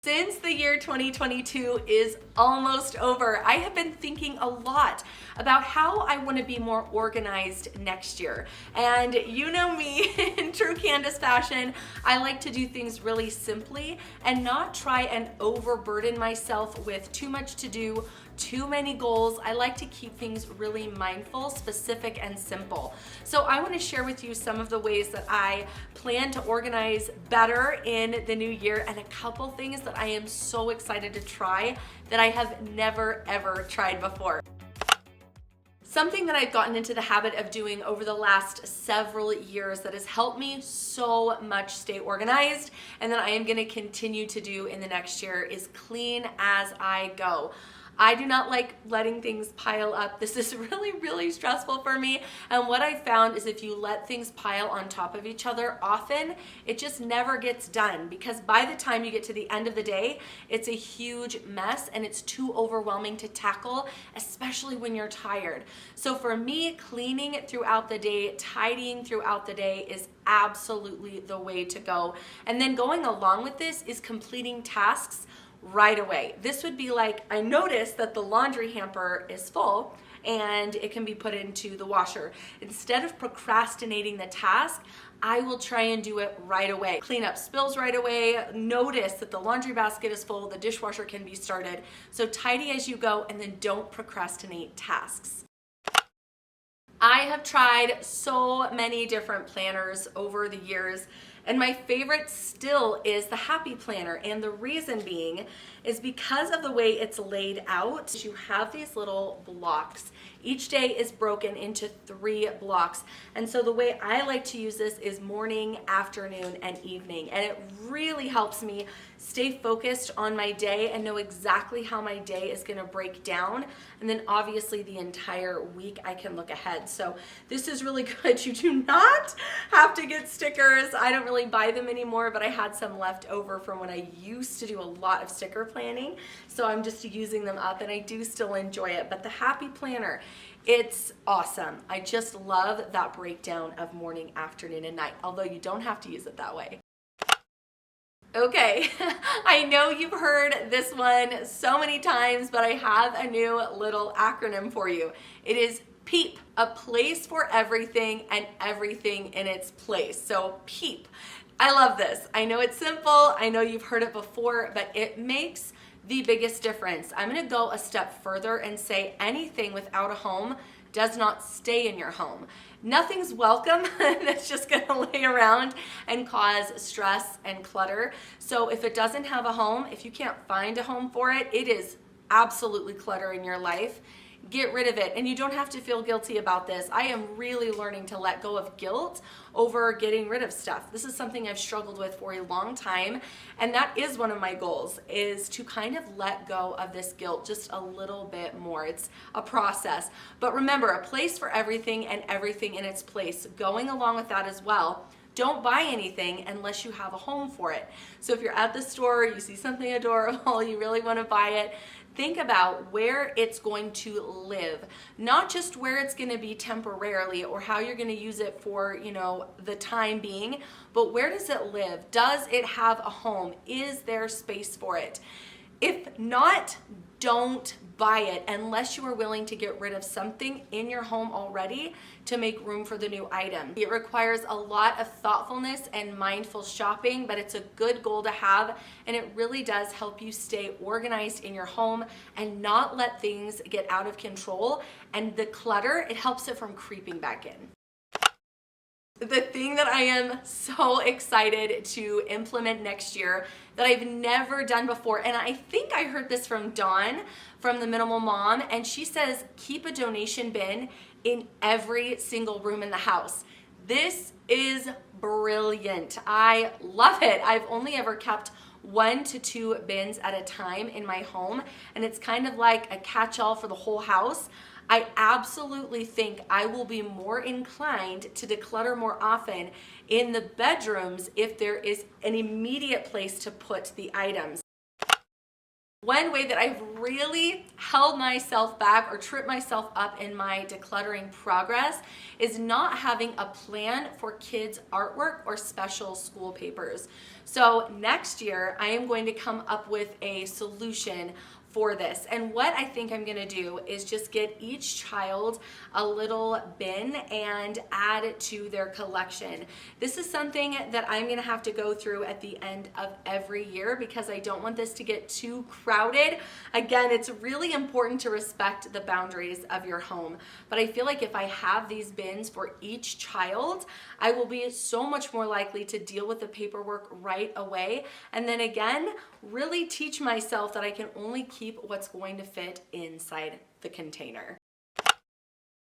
Since the year 2022 is almost over, I have been thinking a lot about how I want to be more organized next year. And you know me, in true Candace fashion, I like to do things really simply and not try and overburden myself with too much to do, too many goals. I like to keep things really mindful, specific, and simple. So I want to share with you some of the ways that I plan to organize better in the new year, and a couple things that I am so excited to try that I have never ever tried before. Something that I've gotten into the habit of doing over the last several years that has helped me so much stay organized, and that I am going to continue to do in the next year, is clean as I go. I do not like letting things pile up. This is really stressful for me. And what I found is if you let things pile on top of each other often, it just never gets done, because by the time you get to the end of the day, it's a huge mess and it's too overwhelming to tackle, especially when you're tired. So for me, cleaning throughout the day, tidying throughout the day is absolutely the way to go. And then going along with this is completing tasks right away. This would be like, I noticed that the laundry hamper is full and it can be put into the washer. Instead of procrastinating the task, I will try and do it right away. Clean up spills right away, notice that the laundry basket is full, the dishwasher can be started. So tidy as you go, and then don't procrastinate tasks. I have tried so many different planners over the years, and my favorite still is the Happy Planner. And the reason being is because of the way it's laid out. You have these little blocks. Each day is broken into 3 blocks. And so the way I like to use this is morning, afternoon, and evening. And it really helps me stay focused on my day and know exactly how my day is gonna break down. And then obviously the entire week I can look ahead. So this is really good. You do not have to get stickers. I don't really buy them anymore, but I had some left over from when I used to do a lot of sticker planning. So I'm just using them up, and I do still enjoy it. But the Happy Planner, it's awesome. I just love that breakdown of morning, afternoon, and night, although you don't have to use it that way. Okay, I know you've heard this one so many times, but I have a new little acronym for you. It is PEEP, a place for everything and everything in its place. So PEEP. I love this. I know it's simple. I know you've heard it before, but it makes the biggest difference. I'm going to go a step further and say anything without a home does not stay in your home. Nothing's welcome that's just going to lay around and cause stress and clutter. So if it doesn't have a home, if you can't find a home for it, it is absolutely clutter in your life. Get rid of it, and you don't have to feel guilty about this. I am really learning to let go of guilt over getting rid of stuff. This is something I've struggled with for a long time, and that is one of my goals, is to kind of let go of this guilt just a little bit more. It's a process. But remember, a place for everything and everything in its place. Going along with that as well, don't buy anything unless you have a home for it. So if you're at the store, you see something adorable, you really want to buy it, think about where it's going to live, not just where it's going to be temporarily or how you're going to use it for, the time being, but where does it live? Does it have a home? Is there space for it? If not, don't buy it unless you are willing to get rid of something in your home already to make room for the new item. It requires a lot of thoughtfulness and mindful shopping, but it's a good goal to have, and it really does help you stay organized in your home and not let things get out of control. And the clutter, it helps it from creeping back in. The thing that I am so excited to implement next year that I've never done before, and I think I heard this from Dawn from the Minimal Mom, and she says keep a donation bin in every single room in the house. This is brilliant. I love it. I've only ever kept 1 to 2 bins at a time in my home, and it's kind of like a catch-all for the whole house. I absolutely think I will be more inclined to declutter more often in the bedrooms if there is an immediate place to put the items. One way that I've really held myself back or tripped myself up in my decluttering progress is not having a plan for kids' artwork or special school papers. So next year, I am going to come up with a solution for this. And what I think I'm gonna do is just get each child a little bin and add it to their collection. This is something that I'm gonna have to go through at the end of every year because I don't want this to get too crowded. Again, it's really important to respect the boundaries of your home. But I feel like if I have these bins for each child, I will be so much more likely to deal with the paperwork right away. And then again, really teach myself that I can only keep what's going to fit inside the container.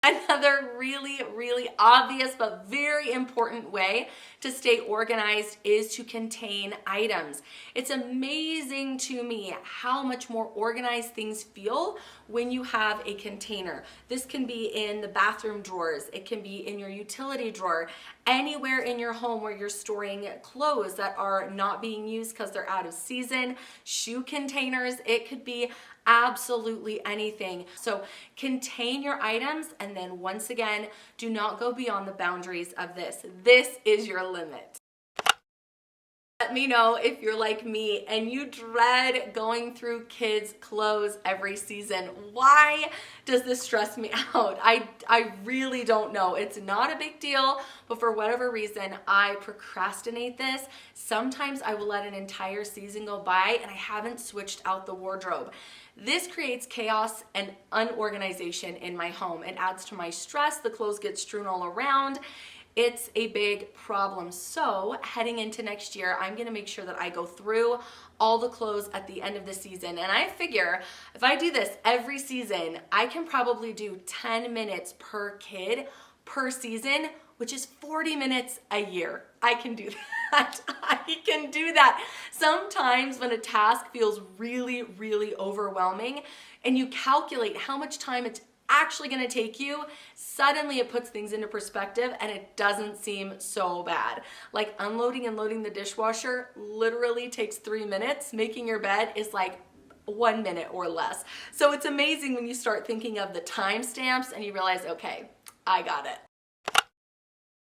Another really obvious but very important way to stay organized is to contain items. It's amazing to me how much more organized things feel when you have a container. This can be in the bathroom drawers, it can be in your utility drawer, anywhere in your home where you're storing clothes that are not being used because they're out of season, shoe containers, it could be absolutely anything. So contain your items, and then once again, do not go beyond the boundaries of this. This is your limit. Let me know if you're like me and you dread going through kids' clothes every season. Why does this stress me out? I really don't know. It's not a big deal, but for whatever reason, I procrastinate this. Sometimes I will let an entire season go by and I haven't switched out the wardrobe. This creates chaos and unorganization in my home. It adds to my stress. The clothes get strewn all around. It's a big problem. So heading into next year, I'm gonna make sure that I go through all the clothes at the end of the season. And I figure if I do this every season, I can probably do 10 minutes per kid per season, which is 40 minutes a year. I can do that. I can do that. Sometimes when a task feels really overwhelming and you calculate how much time it's actually going to take you, suddenly it puts things into perspective and it doesn't seem so bad. Like unloading and loading the dishwasher literally takes 3 minutes. Making your bed is like 1 minute or less. So it's amazing when you start thinking of the timestamps and you realize, okay, I got it.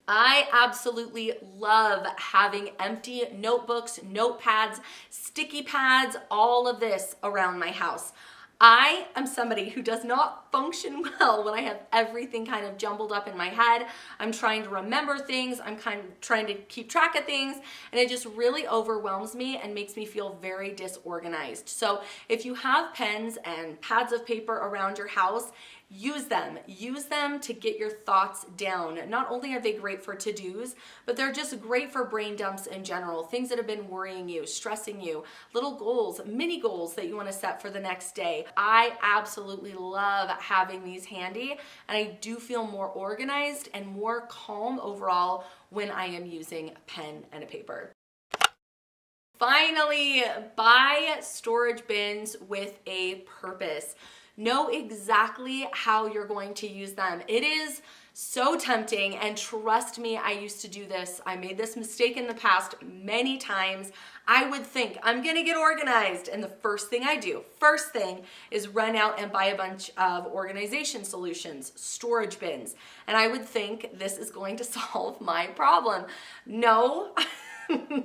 I absolutely love having empty notebooks, notepads, sticky pads, all of this around my house. I am somebody who does not function well when I have everything kind of jumbled up in my head. I'm trying to remember things, I'm kind of trying to keep track of things, and it just really overwhelms me and makes me feel very disorganized. So if you have pens and pads of paper around your house, use them. Use them to get your thoughts down. Not only are they great for to-dos, but they're just great for brain dumps in general. Things that have been worrying you, stressing you, little goals, mini goals that you want to set for the next day. I absolutely love having these handy, and I do feel more organized and more calm overall when I am using a pen and a paper. Finally, buy storage bins with a purpose. Know exactly how you're going to use them. It is so tempting, and trust me, I used to do this. I made this mistake in the past many times. I would think I'm gonna get organized, and the first thing I do, is run out and buy a bunch of organization solutions, storage bins, and I would think this is going to solve my problem. No.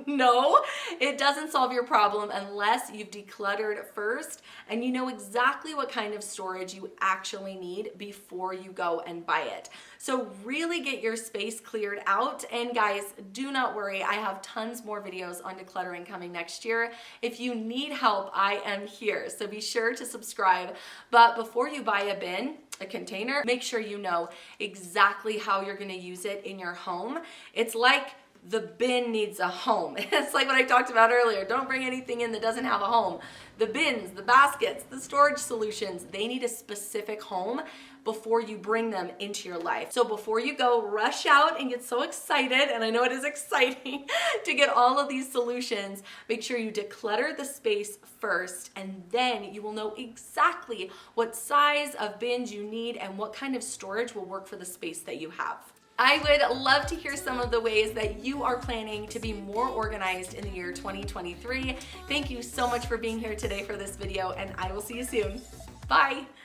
No, it doesn't solve your problem unless you've decluttered first and you know exactly what kind of storage you actually need before you go and buy it. So really get your space cleared out. And guys, do not worry, I have tons more videos on decluttering coming next year. If you need help, I am here. So be sure to subscribe. But before you buy a bin, a container, make sure you know exactly how you're gonna use it in your home. It's like the bin needs a home. It's like what I talked about earlier. Don't bring anything in that doesn't have a home. The bins, the baskets, the storage solutions, they need a specific home before you bring them into your life. So before you go, rush out and get so excited, and I know it is exciting to get all of these solutions. Make sure you declutter the space first, and then you will know exactly what size of bins you need and what kind of storage will work for the space that you have. I would love to hear some of the ways that you are planning to be more organized in the year 2023. Thank you so much for being here today for this video, and I will see you soon. Bye.